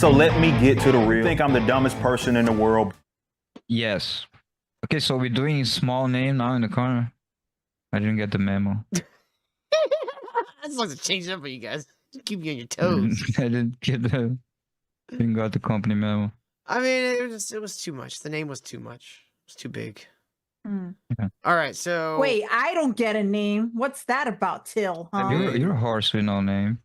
So let me get to the real. I think I'm the dumbest person in the world. Yes. Okay, so we're doing small name now in the corner. I didn't get the memo. I just like to change it up for you guys. Just keep you on your toes. I didn't get the. Didn't got the company memo. I mean, it was too much. The name was too much. It was too big. Hmm. Yeah. All right, so Wait, I don't get a name. What's that about, Till? Huh? You're a horse with no name.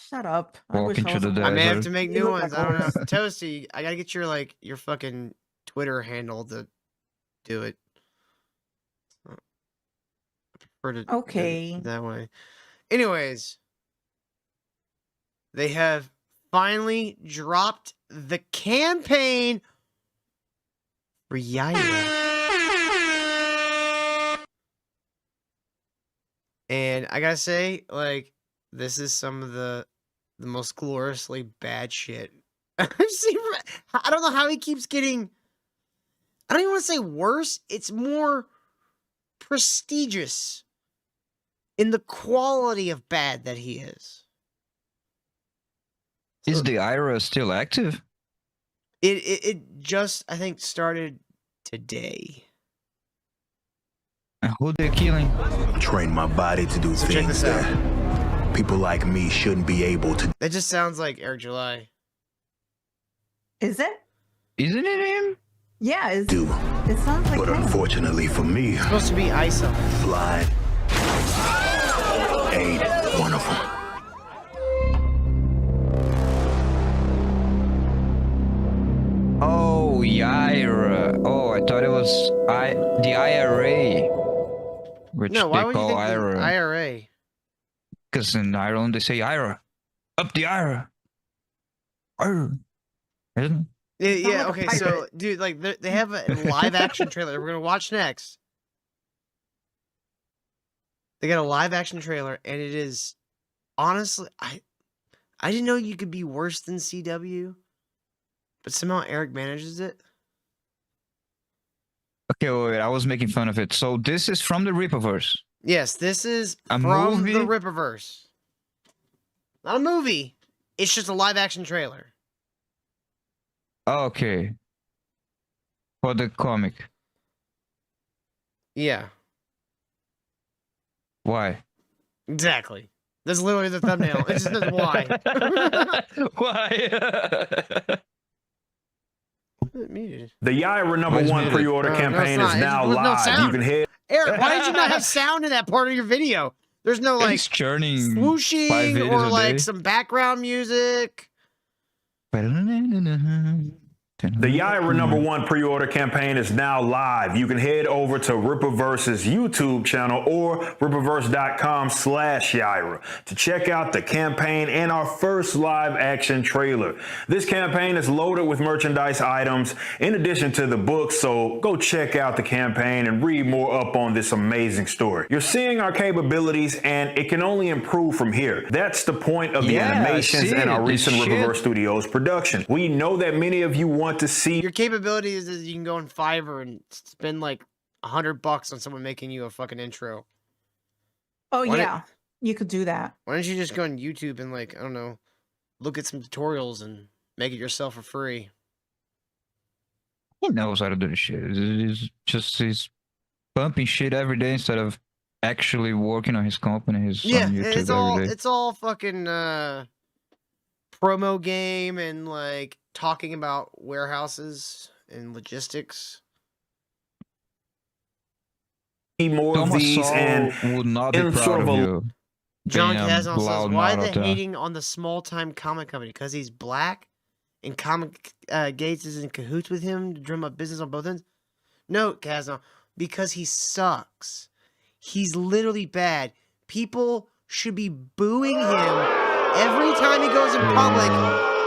Shut up. I wish Walking I to the was a I horse. may have desert. to make You new look ones. like I don't know. horse. Toasty, I gotta get your fucking Twitter handle to do it. I prefer to do it Okay. that way. Anyways, they have finally dropped the campaign for Yaira. And I gotta say, like, this is some of the most gloriously bad shit I've seen. I don't know how he keeps getting. I don't even want to say worse. It's more prestigious in the quality of bad that he is. Is the Yaira still active? It just, I think, started today. And who they're killing? Train my body to do So check things this out. that people like me shouldn't be able to That just sounds like Eric July. Is it? Isn't it him? Yeah, do. it sounds like But him. unfortunately for me, It's supposed to be ISO. flying ain't one of them. Oh, Yaira. Oh, I thought it was the IRA, which No, why they would you call think the IRA. IRA? Because in Ireland they say Yaira. Up the Yaira. Yaira. Isn't Yeah, Sound yeah, like a okay, so, pirate. dude, like, they have a live action trailer we're gonna watch next. They got a live action trailer, and it is, honestly, I didn't know you could be worse than CW, but somehow Eric manages it. Okay, wait, I was making fun of it. So this is from the Rippaverse. Yes, this is A from movie? the Rippaverse. Not a movie. It's just a live action trailer. Okay. For the comic. Yeah, Why? exactly. That's literally the thumbnail. It just says why. Why? Muted. The Yaira number Where's one muted? pre-order No, campaign it's is not. now There's no live. You sound. can head Eric, why did you not have sound in that part of your video? There's no like It's churning 5 swooshing videos or a like day. some background music. The Yaira number one pre-order campaign is now live. You can head over to Rippaverse's YouTube channel or rippaverse.com/Yaira to check out the campaign and our first live action trailer. This campaign is loaded with merchandise items in addition to the book, so go check out the campaign and read more up on this amazing story. You're seeing our capabilities and it can only improve from here. That's the point of the Yeah, I animations see and our it. This recent shit. Rippaverse Studios production. We know that many of you want to see Your capability is you can go on Fiverr and spend like $100 on someone making you a fucking intro. Oh, Why yeah. You could do that. Why don't you just go on YouTube and like, I don't know, look at some tutorials and make it yourself for free? He knows how to do the shit. He's pumping shit every day instead of actually working on his company. He's Yeah, on YouTube every day. it's all fucking promo game and like talking about warehouses and logistics. more of Thomas these and Sowell would not be in proud sort of of a- you. John being a Kazan says, loud why mouth the out there. hating on the small-time comic company? Because he's black and Comic Gates is in cahoots with him to drum up business on both ends? No, Kazan, because he sucks. He's literally bad. People should be booing him every time he goes in public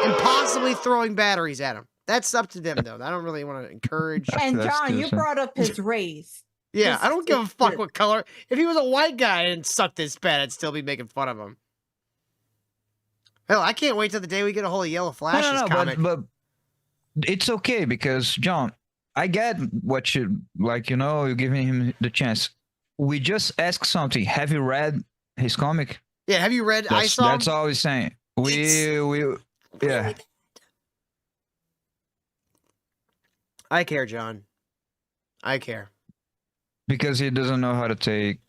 and possibly throwing batteries at him. That's up to them, though. I don't really want to encourage. And That's John, you decent. brought up his race. Yeah, This I don't give a is fuck good. what color. If he was a white guy and sucked this bad, I'd still be making fun of him. Hell, I can't wait till the day we get a hold of Yellow Flash's comic. but it's okay because John, I get what you like. You know, you're giving him the chance. We just asked something. Have you read his comic? Yeah, have you read That's ISOM? all he's saying. It's Yeah. I care, John. I care. Because he doesn't know how to take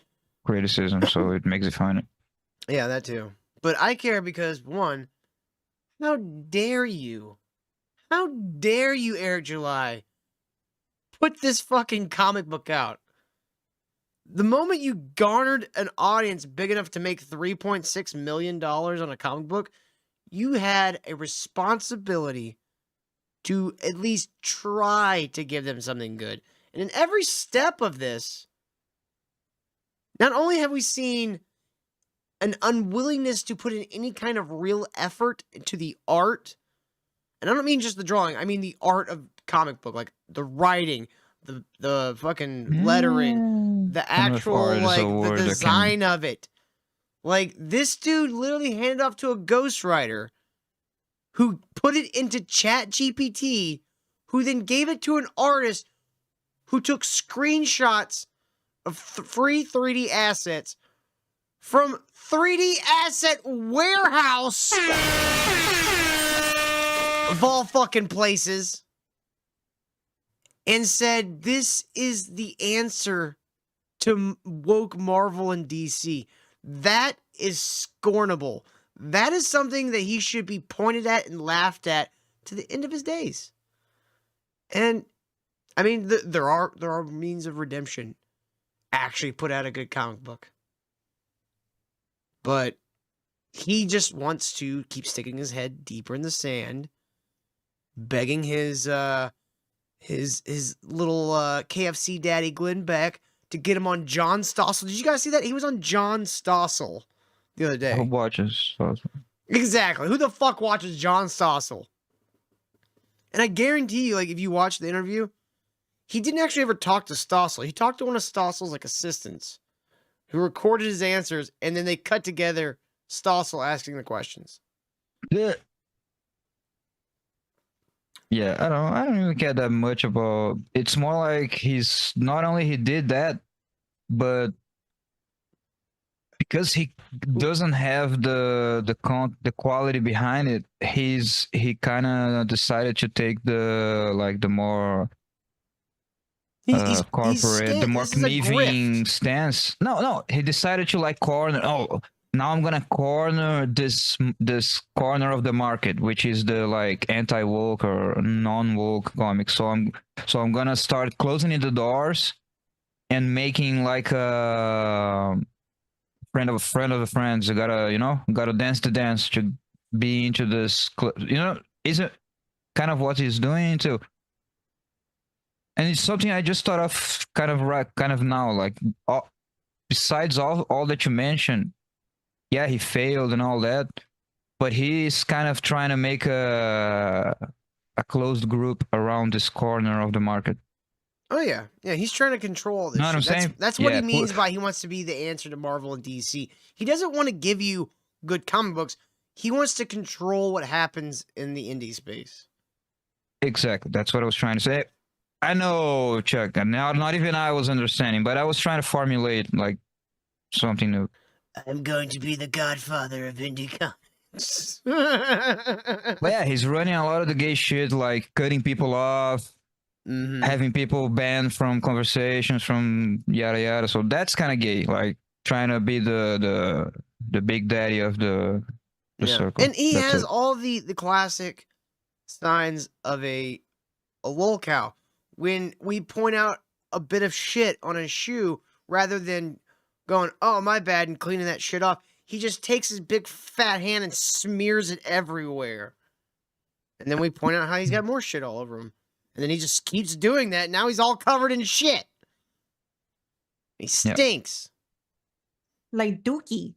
criticism, so it makes it funny. Yeah, that too. But I care because, one, how dare you? How dare you, Eric July, put this fucking comic book out? The moment you garnered an audience big enough to make $3.6 million on a comic book, you had a responsibility to at least try to give them something good. And in every step of this, not only have we seen an unwillingness to put in any kind of real effort into the art, and I don't mean just the drawing, I mean the art of comic book, like the writing, the fucking lettering, the I don't know if art actual, is a like, the word that can- design of it. Like, this dude literally handed off to a ghostwriter who put it into Chat GPT, who then gave it to an artist who took screenshots of free 3D assets from 3D Asset Warehouse of all fucking places, and said this is the answer to woke Marvel and DC. That is scornable. That is something that he should be pointed at and laughed at to the end of his days. And I mean, there are means of redemption. Actually put out a good comic book. But he just wants to keep sticking his head deeper in the sand, begging his little KFC daddy Glenn Beck to get him on John Stossel. Did you guys see that? He was on John Stossel the other day. Who watches? Exactly. Who the fuck watches John Stossel? And I guarantee you, like, if you watch the interview, he didn't actually ever talk to Stossel. He talked to one of Stossel's, like, assistants who recorded his answers, and then they cut together Stossel asking the questions. Yeah, I don't even care that much about. It's more like he's not only he did that, but because he doesn't have the quality behind it, he kind of decided to take the more corporate, the more This is a conniving grift. stance. No, he decided to like corner. Oh, now I'm gonna corner this corner of the market, which is the like anti-woke or non-woke comics. So I'm gonna start closing the doors and making like a friend of a friend of a friends. You gotta dance the dance to be into this. Is it kind of what he's doing too? And it's something I just thought of kind of now, like besides all that you mentioned, yeah, he failed and all that, but he's kind of trying to make a closed group around this corner of the market. Oh yeah, he's trying to control this Know what I'm shit. saying? That's what Yeah, he means by he wants to be the answer to Marvel and DC. He doesn't want to give you good comic books. He wants to control what happens in the indie space. Exactly. That's what I was trying to say. I know, Chuck. And now, not even I was understanding, but I was trying to formulate like something new. I'm going to be the godfather of indie comics. But yeah, he's running a lot of the gay shit, like cutting people off, having people banned from conversations, from yada yada. So that's kind of gay, like trying to be the big daddy of the circle. And he That's has it. all the classic signs of a lolcow. When we point out a bit of shit on his shoe, rather than going, oh, my bad, and cleaning that shit off, he just takes his big fat hand and smears it everywhere. And then we point out how he's got more shit all over him. And then he just keeps doing that. Now he's all covered in shit. He stinks. Like Dookie.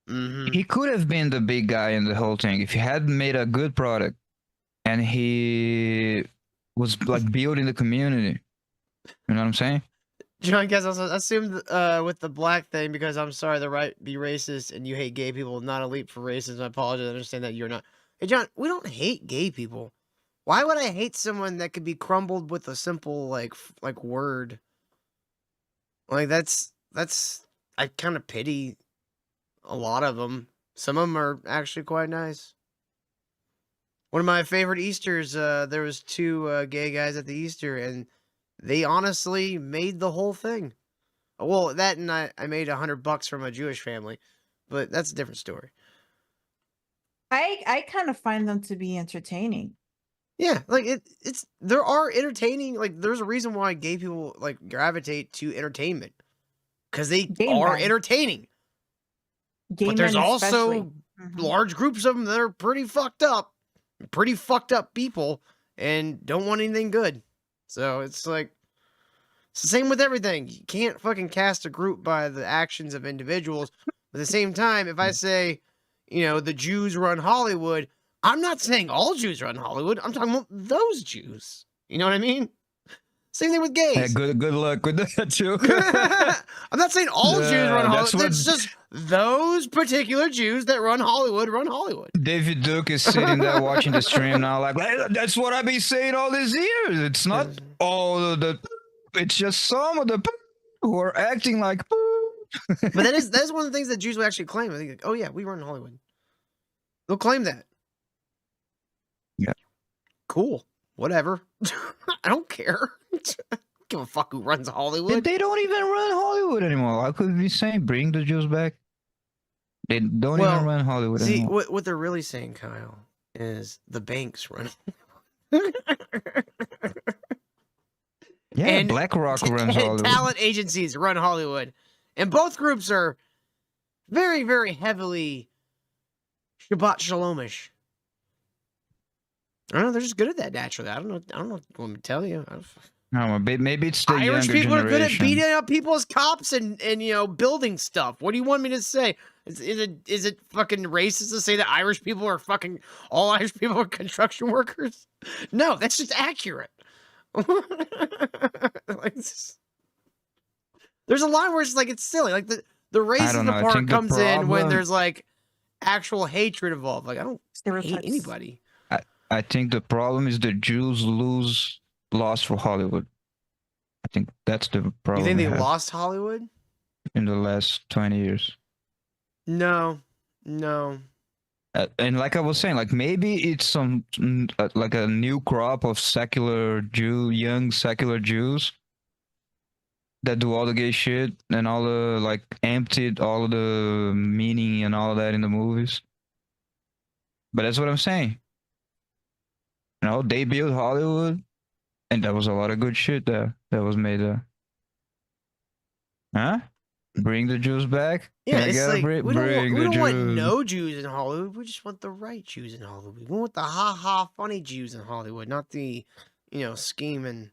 He could have been the big guy in the whole thing if he had made a good product and he was like building the community. You know what I'm saying? John, guys, also assume with the black thing, because I'm sorry, the right be racist and you hate gay people, not a leap for racism. I apologize. I understand that you're not. Hey, John, we don't hate gay people. Why would I hate someone that could be crumbled with a simple like word? Like that's I kind of pity a lot of them. Some of them are actually quite nice. One of my favorite Easters, there was two gay guys at the Easter, and they honestly made the whole thing. Well, that and I made $100 from a Jewish family, but that's a different story. I kind of find them to be entertaining. Yeah, like it's there are entertaining, like there's a reason why gay people like gravitate to entertainment because they Gay are men. entertaining. Gay But there's men also especially. Mhm. large groups of them that are pretty fucked up people, and don't want anything good. So it's like it's the same with everything. You can't fucking cast a group by the actions of individuals. But at the same time, if I say, the Jews run Hollywood, I'm not saying all Jews run Hollywood. I'm talking about those Jews. You know what I mean? Same thing with gays. Yeah, good luck with that too. I'm not saying all Jews run that's Hollywood. It's just those particular Jews that run Hollywood run Hollywood. David Duke is sitting there watching the stream now, like, "Hey, that's what I've been saying all these years. It's not all of the, it's just some of the who are acting like." But that's one of the things that Jews will actually claim. I think, like, oh yeah, we run Hollywood. They'll claim that. Yeah. Cool. Whatever. I don't care. Give a fuck who runs Hollywood. They don't even run Hollywood anymore. I could be saying, bring the Jews back. They don't even run Hollywood See, anymore. what they're really saying, Kyle, is the banks run. Yeah, and BlackRock runs Hollywood. Talent agencies run Hollywood. And both groups are very, very heavily Shabbat Shalomish. I don't know. They're just good at that naturally. I don't know what you want me to tell you. No, maybe it's the Irish younger people generation. are good at beating up people as cops and building stuff. What do you want me to say? Is it fucking racist to say that Irish people are fucking all Irish people are construction workers? No, that's just accurate. There's a line where it's like it's silly. Like the racist part comes in when there's like actual hatred involved. Like I don't hate anybody. I think the problem is the Jews lost for Hollywood. I think that's the problem. You think they lost Hollywood in the last 20 years? No. And like I was saying, like maybe it's some like a new crop of young secular Jews that do all the gay shit and all the like emptied all of the meaning and all that in the movies. But that's what I'm saying. They built Hollywood, and there was a lot of good shit there that was made there. Huh? Bring the Jews back? Yeah, it's like we don't want no Jews in Hollywood. We just want the right Jews in Hollywood. We want the ha-ha funny Jews in Hollywood, not the, scheming.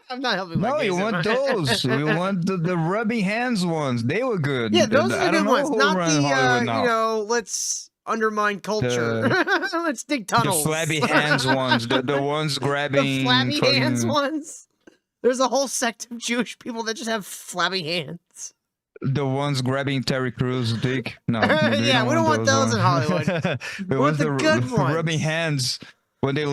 I'm not helping. No, you want those. We want the rubbing hands ones. They were good. Yeah, those are the good ones. Not the let's undermine culture. Let's dig tunnels. The flabby hands ones. The ones grabbing. The flabby hands ones. There's a whole sect of Jewish people that just have flabby hands. The ones grabbing Terry Crews' dick. No. Yeah, we don't want those in Hollywood. We want the good ones. Rubbing hands. When they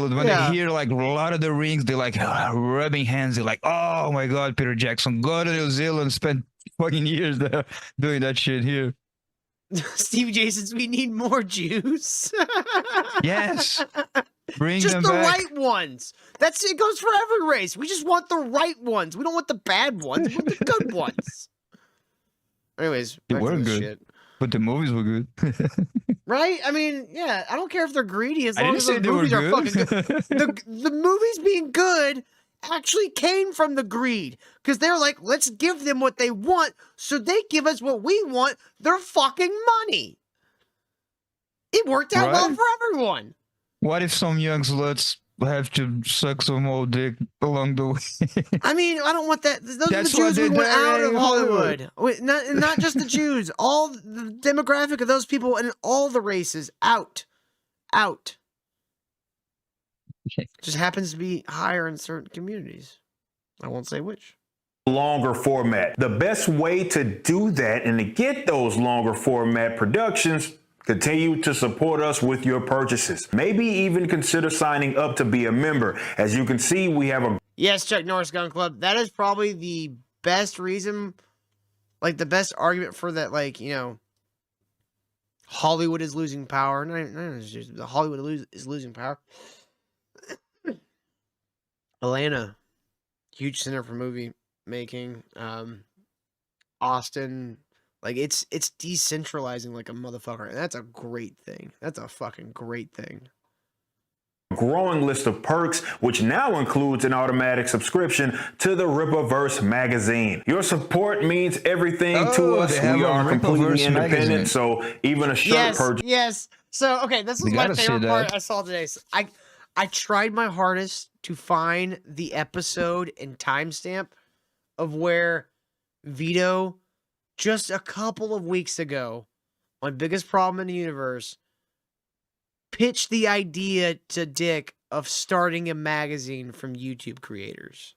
hear like Lord of the Rings, they're like rubbing hands. They're like, oh my God, Peter Jackson, go to New Zealand, spend fucking years there doing that shit here. Steve Jason's, we need more Jews. Yes. Bring just them the back. right ones. It goes for every race. We just want the right ones. We don't want the bad ones. We want the good ones. Anyways, they were good, shit. But the movies were good. Right? I mean, yeah, I don't care if they're greedy as long as the movies are fucking good. The movies being good actually came from the greed. Because they're like, let's give them what they want, so they give us what we want, their fucking money. It worked out well for everyone. What if some young sluts have to suck some old dick along the way? I mean, I don't want that. Those are the Jews we want out of Hollywood. Not just the Jews. All the demographic of those people and all the races out. Just happens to be higher in certain communities. I won't say which. Longer format. The best way to do that and to get those longer format productions, continue to support us with your purchases. Maybe even consider signing up to be a member. As you can see, we have a... Yes, Chuck Norris Gun Club. That is probably the best reason, like the best argument for that, like, Hollywood is losing power. No, Hollywood is losing power. Atlanta, huge center for movie making. Austin, like it's decentralizing like a motherfucker, and that's a great thing. That's a fucking great thing. Growing list of perks, which now includes an automatic subscription to the Rippaverse magazine. Your support means everything to Oh, us. they have We a are completely Rippaverse independent, magazine. so even a shirt Yes, purchase. yes. So okay, this was We my gotta see favorite part that. I saw today. So I tried my hardest to find the episode and timestamp of where Vito just a couple of weeks ago on Biggest Problem in the Universe pitched the idea to Dick of starting a magazine from YouTube creators.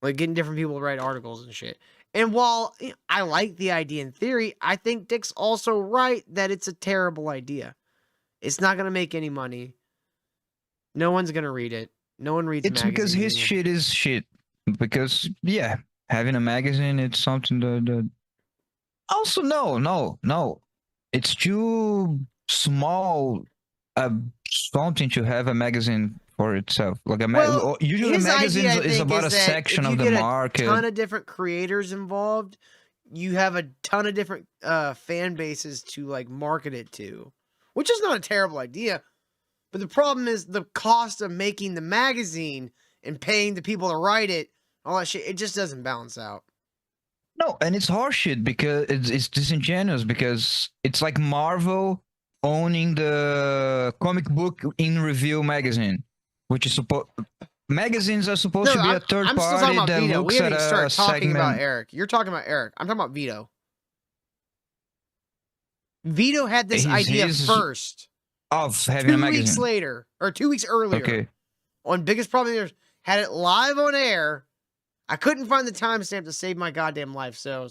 Like getting different people to write articles and shit. And while I like the idea in theory, I think Dick's also right that it's a terrible idea. It's not going to make any money. No one's going to read it. No one reads It's magazines because his anymore. shit is shit. Because yeah, having a magazine, it's something that. Also, no, it's too small something to have a magazine for itself. Like Well, usually his magazines idea, I is think, about a is that section if of you the get market. a ton of different creators involved, you have a ton of different fan bases to like market it to, which is not a terrible idea. But the problem is the cost of making the magazine and paying the people to write it, all that shit. It just doesn't balance out. No, and it's horseshit because it's disingenuous because it's like Marvel owning the comic book in review magazine, which is supposed magazines are supposed to be a third I'm still talking party about that Vito. looks We haven't at even a started talking about segment. Eric. You're talking about Eric. I'm talking about Vito. Vito had this idea first. Of having a 2 magazine. weeks later, or 2 weeks earlier, Okay. on Biggest Problem in the Universe, had it live on air. I couldn't find the timestamp to save my goddamn life, so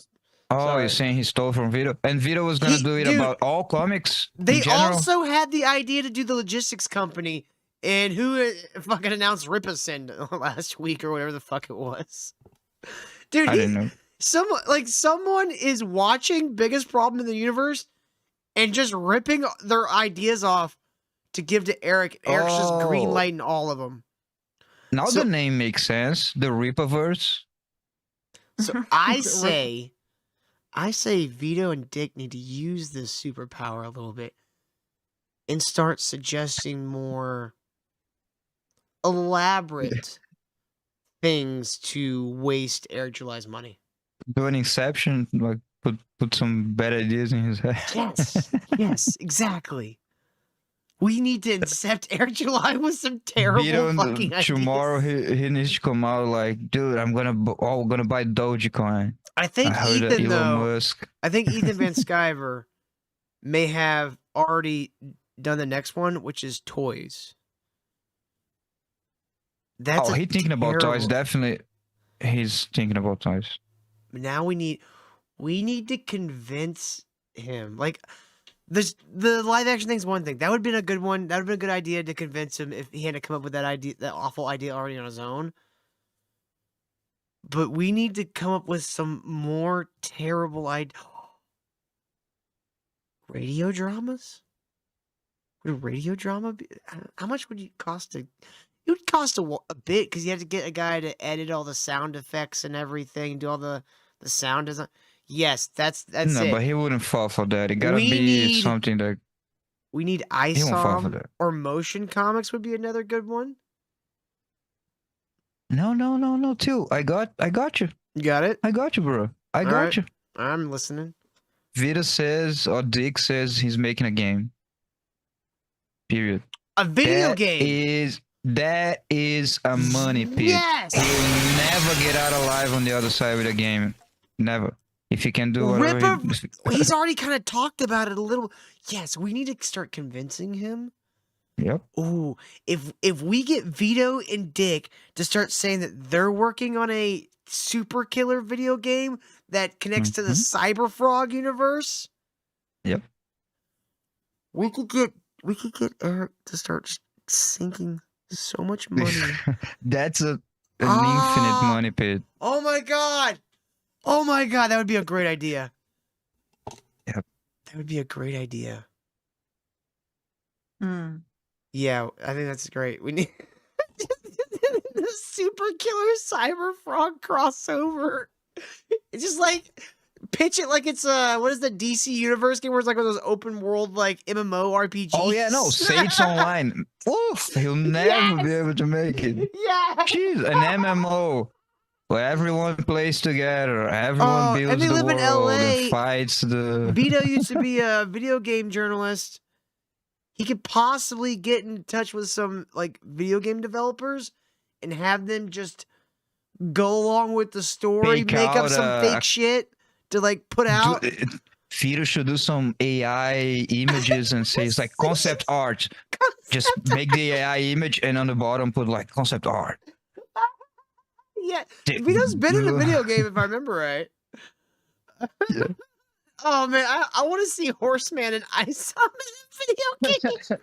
Oh, sorry. you're saying he stole from Vito? And Vito was gonna do it Dude, about all comics They in general? also had the idea to do the logistics company, and who fucking announced Ripperson last week or whatever the fuck it was. Dude, I didn't know. someone is watching Biggest Problem in the Universe and just ripping their ideas off to give to Eric. Eric's just Oh. greenlighting all of them. Now So- the name makes sense. The Rippaverse. So I say Vito and Dick need to use this superpower a little bit and start suggesting more elaborate things to waste Eric July's money. Do an Inception, like put some bad ideas in his head. Yes, exactly. We need to incept Eric July with some terrible Vito, fucking ideas. tomorrow he needs to come out like, dude, I'm gonna buy Dogecoin. I think I heard that Ethan, Elon though, Musk. I think Ethan Van Sciver may have already done the next one, which is toys. That's He's thinking about toys. terrible- Definitely, he's thinking about toys. Now we need to convince him. Like the live action thing's one thing. That would have been a good one. That would have been a good idea to convince him if he had to come up with that idea, that awful idea already on his own. But we need to come up with some more terrible idea. Radio dramas? Would a radio drama be? How much would it cost to? It would cost a bit because you have to get a guy to edit all the sound effects and everything, do all the sound design. Yes, that's No, it. but he wouldn't fall for that. It gotta We be need- something that We need he won't fall for ISOM that. or motion comics would be another good one. No, too. I got you. You got it? I got you, bro. I got Alright. you. I'm listening. Vita says, or Dick says, he's making a game. Period. A video That game. That is a money pit. Yes. He'll never get out alive on the other side with a game. Never. If he can do whatever. He's already kind of talked about it a little. Yes, we need to start convincing him. Yep. Ooh, if we get Vito and Dick to start saying that they're working on a super killer video game that connects to the Cyber Frog universe. Yep. We could get Eric to start sinking so much money. That's an infinite money pit. Oh my god! Oh my god, that would be a great idea. Yep. That would be a great idea. Hmm. Yeah, I think that's great. We need the super killer cyber frog crossover. It's just like pitch it like it's what is the DC universe game where it's like one of those open world like MMO RPGs. Oh yeah, no, say it's online. Oof, he'll never be Yes! able to make it. Yeah. Jeez, an MMO where everyone plays together, everyone Oh, and builds they the live in world LA. and fights the. Vito used to be a video game journalist. He could possibly get in touch with some like video game developers and have them just go along with the story, Fake make up out, some fake shit to like put out. Vito should do some AI images and say it's like concept art. Just make the AI image and on the bottom put like concept art. Yeah, Vito's been in a video game if I remember right. Yeah. Oh man, I want to see Horseman and Ice in a video game.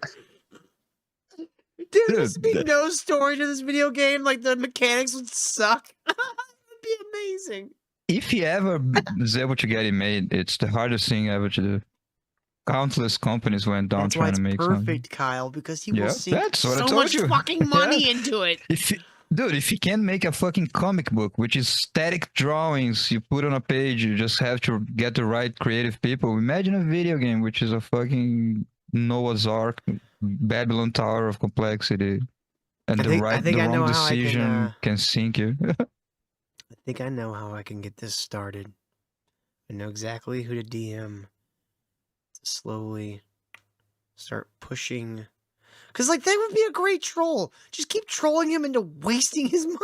Dude, there's be no story to this video game. Like the mechanics would suck. It would be amazing. If he ever is able to get it made, it's the hardest thing ever to do. Countless companies went down That's why trying it's to make perfect, something. Kyle, because he Yeah, will sink that's what I so told much you. fucking money Yeah. into it. Dude, if you can make a fucking comic book, which is static drawings you put on a page, you just have to get the right creative people. Imagine a video game, which is a fucking Noah's Ark, Babylon Tower of complexity, and I the think wrong I know how I decision can sink you. I think I know how I can get this started. I know exactly who to DM to slowly start pushing. Because, like, that would be a great troll. Just keep trolling him into wasting his money.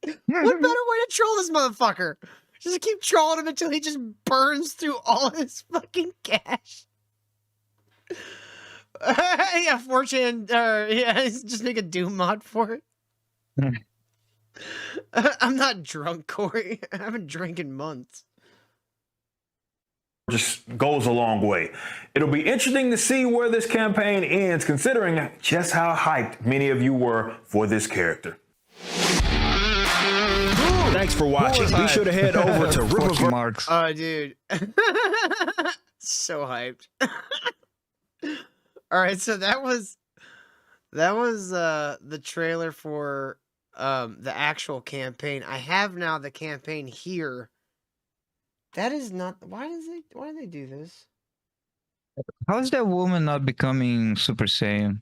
What better way to troll this motherfucker? Just keep trolling him until he just burns through all his fucking cash. Yeah, fortune. Yeah, just make a Doom mod for it. I'm not drunk, Corey. I haven't drank in months. Just goes a long way. It'll be interesting to see where this campaign ends, considering just how hyped many of you were for this character. Thanks for watching. Be sure to head over to Fucking marks. Oh, dude. So hyped. All right, so that was the trailer for the actual campaign. I have now the campaign here. That is not why do they do this? How is that woman not becoming Super Saiyan?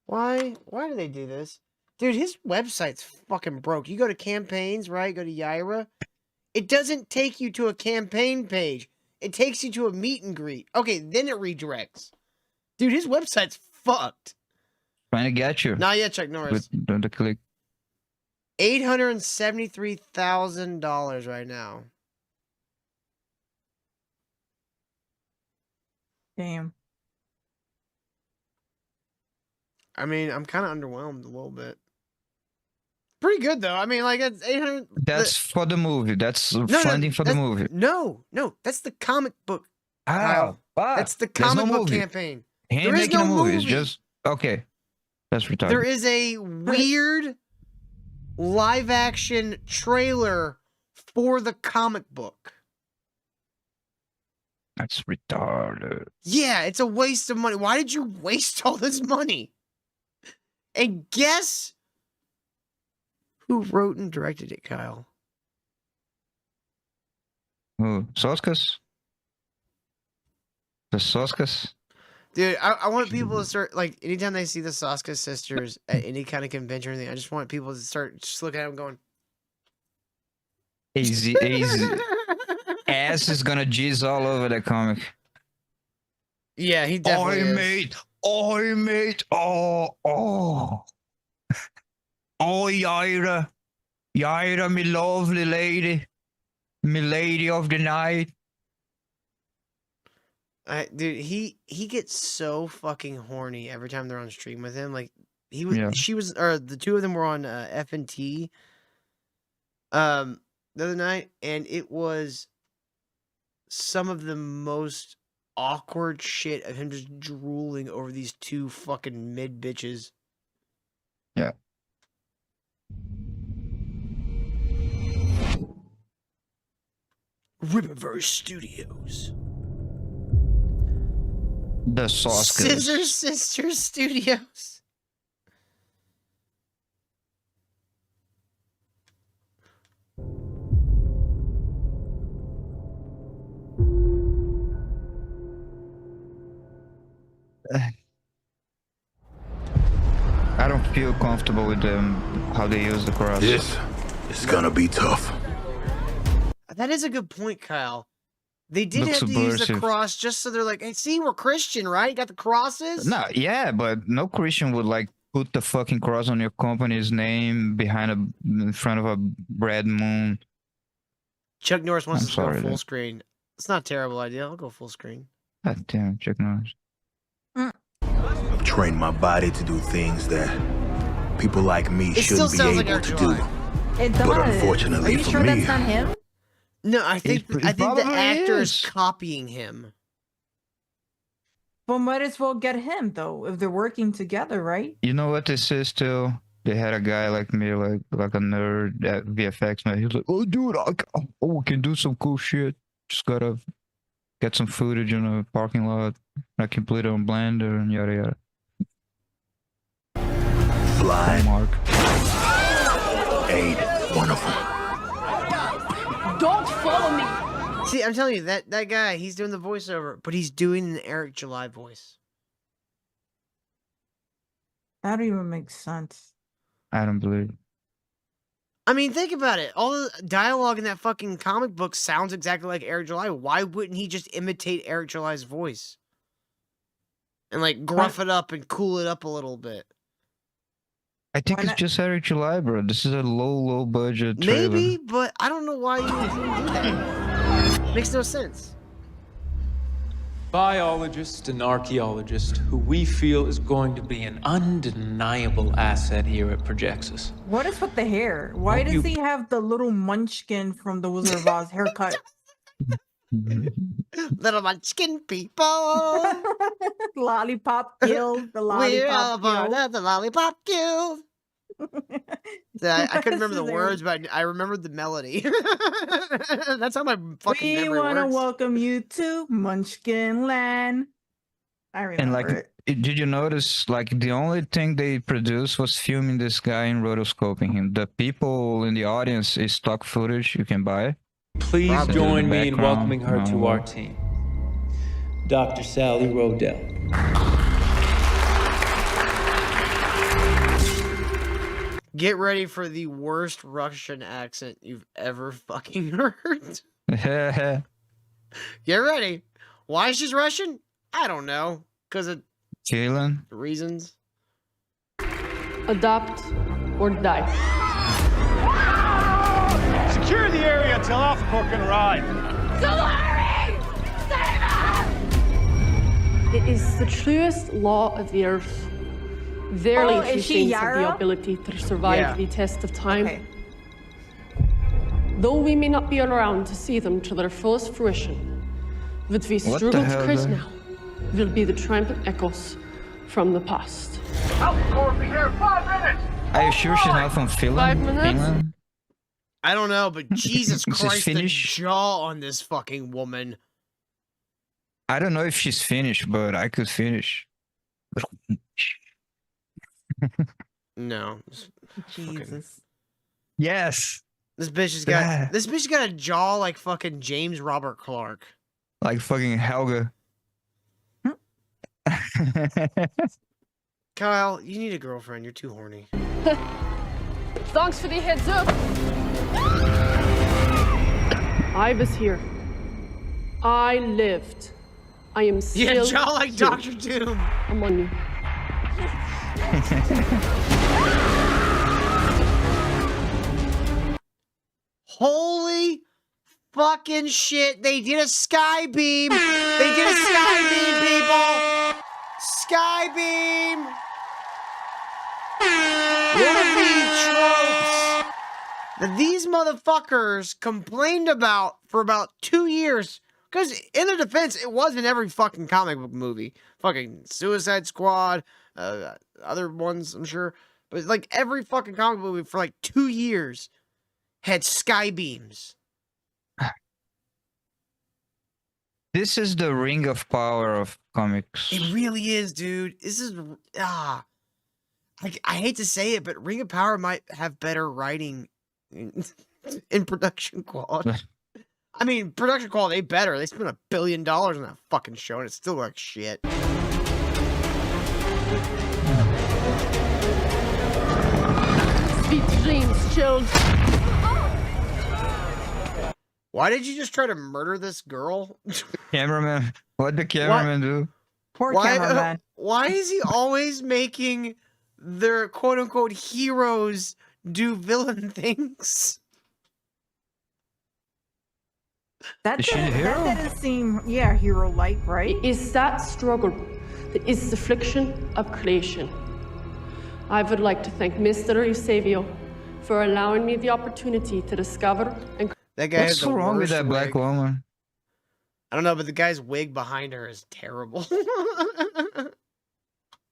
Why do they do this? Dude, his website's fucking broke. You go to campaigns, right? Go to Yaira. It doesn't take you to a campaign page. It takes you to a meet and greet. Okay, then it redirects. Dude, his website's fucked. Trying to get you. Not yet, Chuck Norris. With the click. $873,000 right now. Damn. I mean, I'm kind of underwhelmed a little bit. Pretty good though. I mean, like it's 800. That's for the movie. That's No, funding for the that's- movie. No, that's the comic book. Kyle. That's That's the there's comic no book movie. campaign. He ain't There is making no a movie. It's movie. just okay. That's retarded. There is a weird live action trailer for the comic book. That's retarded. Yeah, it's a waste of money. Why did you waste all this money? And guess who wrote and directed it, Kyle? Who? Soskas? The Soskas? Dude, I want people to start, like, anytime they see the Saska sisters at any kind of convention or anything, I just want people to start just looking at them going, Easy. Ass is gonna jizz all over the comic. Yeah, he definitely is. Oi, mate. Oh. Oh, Yaira. Yaira, me lovely lady. Me lady of the night. Dude, he gets so fucking horny every time they're on stream with him. Like he was, Yeah. she was, or the two of them were on F&T the other night, and it was some of the most awkward shit of him just drooling over these two fucking mid bitches. Yeah. Rippaverse Studios. The sauce. Scissor Sisters Studios. I don't feel comfortable with them how they use the cross. This is gonna be tough. That is a good point, Kyle. They did Looks have to use the subversive. cross just so they're like, hey, see, we're Christian, right? Got the crosses? No, yeah, but no Christian would like put the fucking cross on your company's name in front of a red moon. Chuck Norris wants I'm us to go sorry, full then. screen. It's not a terrible idea. I'll go full screen. God damn, Chuck Norris. I've trained my body to do things that people like me It still shouldn't be sounds like able Eric to July. do. It does. But unfortunately Are you for sure me- that's not him? No, I think He I think the probably actor is. is copying him. Well, might as well get him though if they're working together, right? You know what this is still? They had a guy like me, like a nerd at VFX, man. He was like, "Oh, dude, we can do some cool shit. Just gotta get some footage in a parking lot. I can put it on Blender and yada yada." Fly Mark. ain't one of them. Don't follow me! See, I'm telling you, that guy, he's doing the voiceover, but he's doing an Eric July voice. That don't even make sense. I don't believe. I mean, think about it. All the dialogue in that fucking comic book sounds exactly like Eric July. Why wouldn't he just imitate Eric July's voice? And like gruff it up and cool it up a little bit. I think Why it's not? just Eric July, bro. This is a low budget trailer. Maybe, but I don't know why you would do that. Makes no sense. Biologist and archaeologist who we feel is going to be an undeniable asset here at Projexus. What is with the hair? Why Oh, does you- he have the little munchkin from the Wizard of Oz haircut? Little munchkin people. Lollipop Guild, the We're all Lollipop born Guild. of the Lollipop Guild. I couldn't remember the This is words, but I remembered the melody. That's how my fucking We memory want to works. welcome you to Munchkin Land. I remember And like, it. did you notice? Like, the only thing they produced was filming this guy and rotoscoping him. The people in the audience is stock footage you can buy. Please Probably. join me in Background, welcoming her to our team. Dr. Sally Rodell. Get ready for the worst Russian accent you've ever fucking heard. Feeling Get ready. Why she's Russian? I don't know. Because of reasons. Adopt or die. Secure the area until Alpha Corps can arrive. It is the truest law of the earth. Verily, Oh, he is she saints have the Yaira? ability to survive Yeah. the test of time. Okay. Though we may not be around to see them to their fullest fruition, what we What the struggle to hell, create though? now will be the triumphant echoes from the past. Alpha Corps will be here in 5 minutes. Are you sure she's not from 5 Finland? minutes? I don't know, but Jesus Is this Christ, the Finnish? jaw on this fucking woman. I don't know if she's Finnish, but I could finish. No. This fucking- Jesus. Yes, This bitch has Ah. got a jaw like fucking James Robert Clark. like fucking Helga. Kyle, you need a girlfriend. You're too horny. Thanks for the heads up. I was here. I lived. I am still Yeah, jaw like here Dr. Doom. among you. Holy fucking shit. They did a sky beam. They did a sky beam, people. Sky beam. One of the tropes that these motherfuckers complained about for about 2 years. Because in their defense, it was in every fucking comic book movie. Fucking Suicide Squad, other ones, I'm sure. But like every fucking comic movie for like 2 years had sky beams. This is the ring of power of comics. It really is, dude. This is I hate to say it, but Ring of Power might have better writing in production quality. I mean, production quality better. They spent $1 billion on that fucking show, and it's still like shit. Sweet dreams, children. Why did you just try to murder this girl? Cameraman, what the cameraman do? Poor cameraman. Why is he always making their quote unquote heroes do villain things? That Is she a hero? didn't seem, hero-like, right? It is that struggle that is the affliction of creation. I would like to thank Mr. Eusebio for allowing me the opportunity to discover and That guy has What's the so wrong with worst that black wig. woman? I don't know, but the guy's wig behind her is terrible.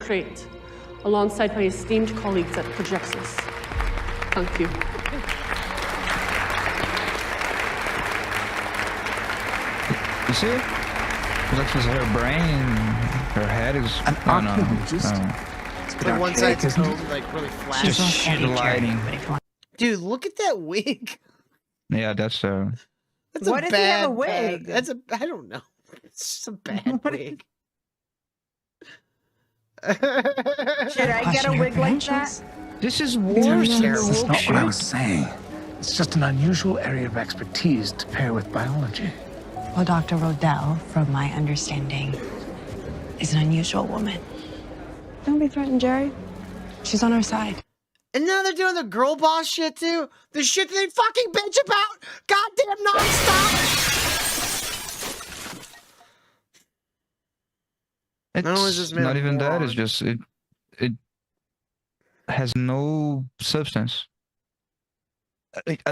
create, alongside my esteemed colleagues at Projexus. Thank you. You see? It's like she's her brain, her head is An oh, no. archaeologist? Oh. It's a bit The one side's archaic, isn't it? combed, like really flat. Just shit lighting. Dude, look at that wig. Yeah, that's That's Why a does bad, he have a wig? That's a I don't know. It's just a bad What- wig. Should I get a wig like that? this is worse than the terrible. That's woke not what I shit. was saying. It's just an unusual area of expertise to pair with biology. Well, Dr. Rodell, from my understanding, is an unusual woman. Don't be threatened, Jerry. She's on our side. And now they're doing the girl boss shit too. The shit that they fucking bitch about goddamn nonstop. It's Not only is this man not a even that, it's moron. just it has no substance.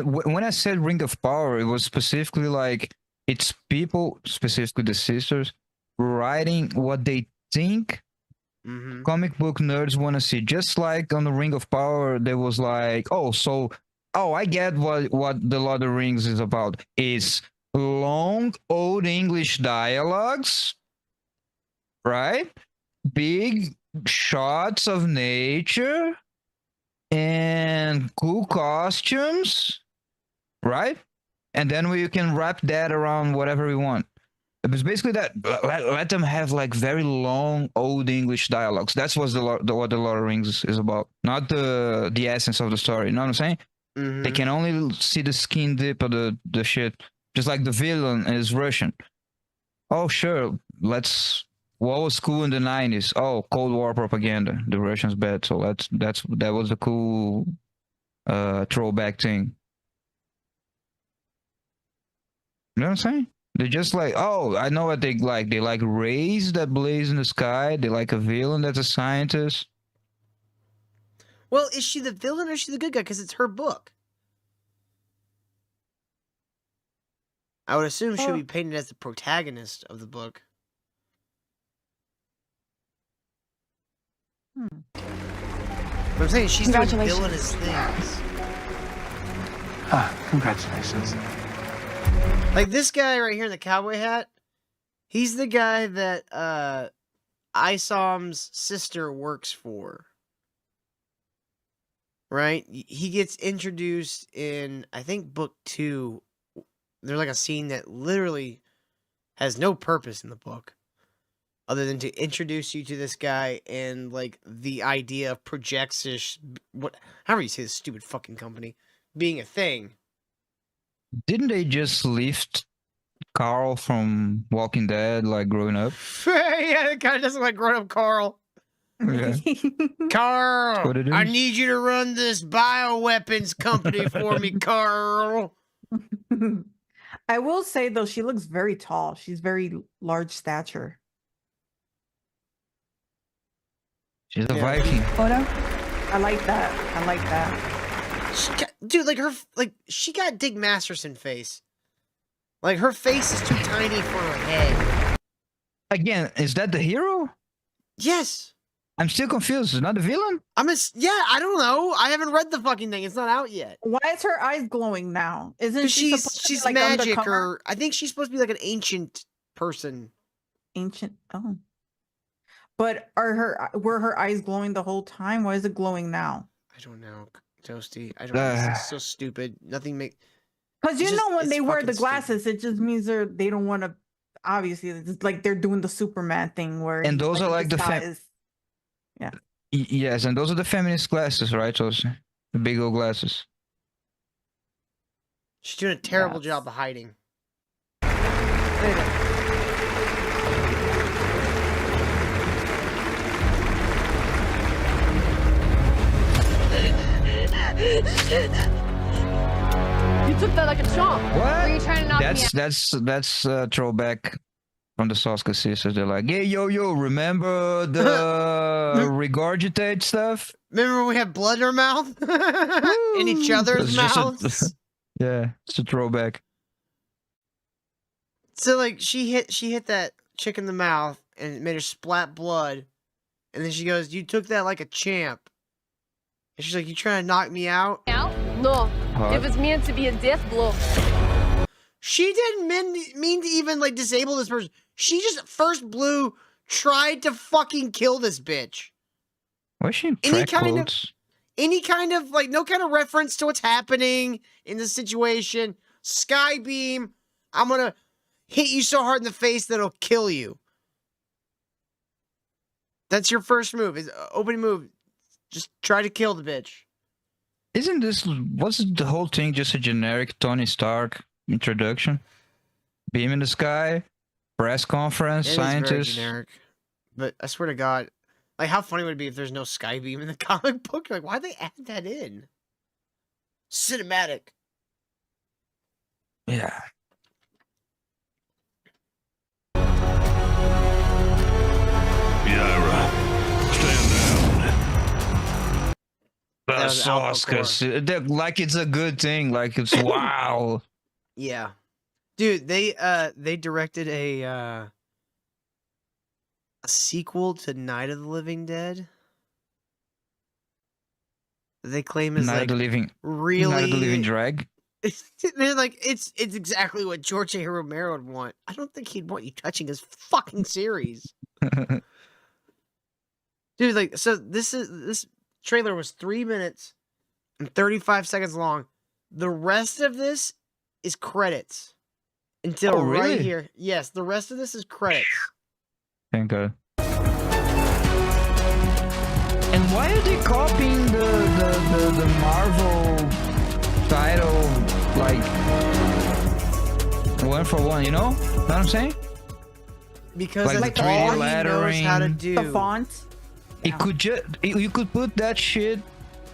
When I said Ring of Power, it was specifically like it's people, specifically the sisters, writing what they think Mm-hmm. comic book nerds want to see. Just like on the Ring of Power, there was like, I get what the Lord of the Rings is about. It's long old English dialogues, right? Big shots of nature and cool costumes, right? And then we can wrap that around whatever we want. It was basically that. Let them have like very long old English dialogues. That's what what the Lord of the Rings is about, not the essence of the story. You know what I'm saying? Mm-hmm. They can only see the skin dip of the shit. Just like the villain is Russian. Oh sure, what was cool in the 90s? Oh, Cold War propaganda. The Russians bad, so that was a cool throwback thing. You know what I'm saying? They're just like, oh, I know what they like. They like rays that blaze in the sky. They like a villain that's a scientist. Well, is she the villain or is she the good guy? Because it's her book. I would assume she'll be painted as the protagonist of the book. But I'm saying she's doing villainous things. Congratulations. Like this guy right here in the cowboy hat, he's the guy that Isam's sister works for. Right? He gets introduced in, I think, book 2. There's like a scene that literally has no purpose in the book other than to introduce you to this guy and like the idea of Projexus, however you say this stupid fucking company, being a thing. Didn't they just lift Carl from Walking Dead, like growing up? Yeah, it kind of doesn't like grown up Carl. Yeah. Carl, what it I is. need you to run this bioweapons company for me, Carl. I will say though, she looks very tall. She's very large stature. She's a Yeah. Viking. Photo? I like that. I like that. She got, dude, she got Dick Masterson face. Like her face is too tiny for her head. Again, is that the hero? Yes. I'm still confused. Is not the villain? I don't know. I haven't read the fucking thing. It's not out yet. Why is her eyes glowing now? Isn't she supposed to be, She's like, magic, undercover? or I think she's supposed to be like an ancient person. Ancient. Oh. But were her eyes glowing the whole time? Why is it glowing now? I don't know, Toasty. I don't know. This is so stupid. Nothing make. Because you know when it's they wear fucking the glasses, it just means they don't want to. Obviously, it's like they're doing the Superman thing where. And those are like the Yeah. Yes, and those are the feminist glasses, right? Those the big old glasses. She's doing a terrible job of hiding. You took that like a chump. What? Were you trying to knock me out? That's throwback from the Soska sisters. They're like, hey, yo, remember the regurgitate stuff? Remember when we had blood in our mouth? In each other's It's just mouths? Yeah, it's a throwback. So like she hit that chick in the mouth and it made her splat blood. And then she goes, "You took that like a champ." And she's like, "You trying to knock me out?" No. Huh? It was meant to be a death blow. She didn't mean to even like disable this person. She just first blew, tried to fucking kill this bitch. Why is she in track clothes? Any kind of like no kind of reference to what's happening in this situation. Skybeam, I'm gonna hit you so hard in the face that it'll kill you. That's your first move. Is opening move. Just try to kill the bitch. Wasn't the whole thing just a generic Tony Stark introduction? Beam in the sky, press conference, It is very scientists. generic. But I swear to God, like how funny would it be if there's no Skybeam in the comic book? Like, why'd they add that in? Cinematic. Yeah. Yaira, stand down. The That was Alpha Oscars, like it's a good thing, like it's wow. Yeah. Dude, they directed a sequel to Night of the Living Dead. They claim is Night like of the Living, really Night of the Living Drag. They're like it's exactly what George A. Romero would want. I don't think he'd want you touching his fucking series. Dude, like so this trailer was 3 minutes and 35 seconds long. The rest of this is credits. Until Oh, really? right here. Yes, the rest of this is credits. Thank God. And why are they copying the Marvel title like one for one? You know what I'm saying? Because Like that's the 3D all he knows how to lettering. do. The font. It could you could put that shit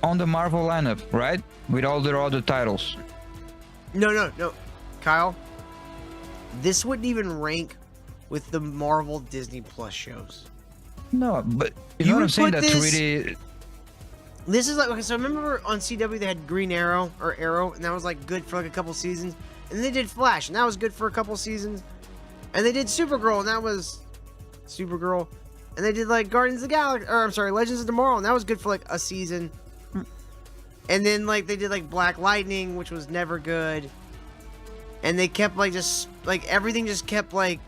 on the Marvel lineup, right? With all their other titles. No. Kyle, this wouldn't even rank with the Marvel Disney Plus shows. No, but you You know what I'm would saying? put That's this- really This is like, okay, so remember on CW they had Green Arrow, or Arrow, and that was like good for like a couple seasons. And they did Flash, and that was good for a couple seasons. And they did Supergirl, and that was Supergirl. And they did like Guardians of the Galaxy, or I'm sorry, Legends of Tomorrow, and that was good for like a season. And then like they did like Black Lightning, which was never good. And they kept like just like everything just kept like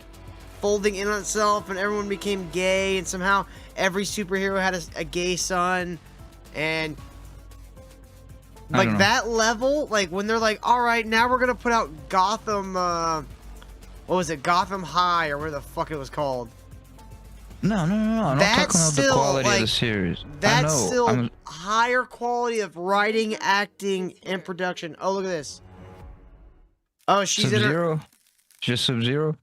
folding in on itself, and everyone became gay, and somehow every superhero had a gay son. And I don't like know. that level, like when they're like, all right, now we're gonna put out Gotham, what was it, Gotham High, or where the fuck it was called. no. I'm not That's talking about the still, quality of the like, series. I That's know. still higher quality of writing, acting, and production. Oh, look at this. Oh, she's in her. Sub-Zero, just Sub-Zero.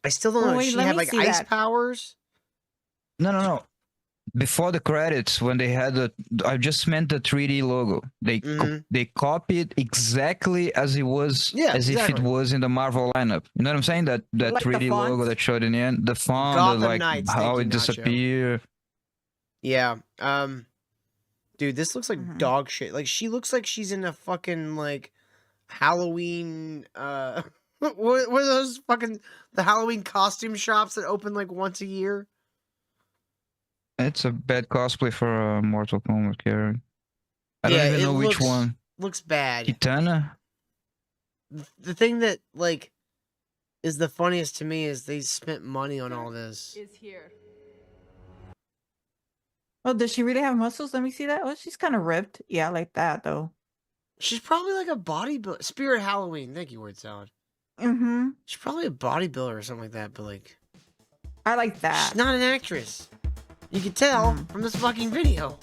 I still don't know. Oh, Does wait, she let have me like see ice that. powers? No. Before the credits, when they had I just meant the 3D logo. They copied exactly as it was, Yeah, as if it exactly. was in the Marvel lineup. You know what I'm saying? That Like the 3D logo font? that showed in the end, the font, Gotham the, like Knights, how thank it you, Nacho. disappeared. Yeah. Dude, this looks like Mhm. dog shit. Like she looks like she's in a fucking like Halloween. What are those fucking the Halloween costume shops that open like once a year? It's a bad cosplay for a Mortal Kombat character. I Yeah, don't even it know which looks- one. Looks bad. Kitana? The thing that like is the funniest to me is they spent money on all this. Is here. Oh, does she really have muscles? Let me see that. Oh, she's kind of ripped. Yeah, like that though. She's probably like a bodybuilder. Spirit Halloween. Thank you, Word Salad. Mm-hmm. She's probably a bodybuilder or something like that, but like, I like that. she's not an actress. You can tell from this fucking video.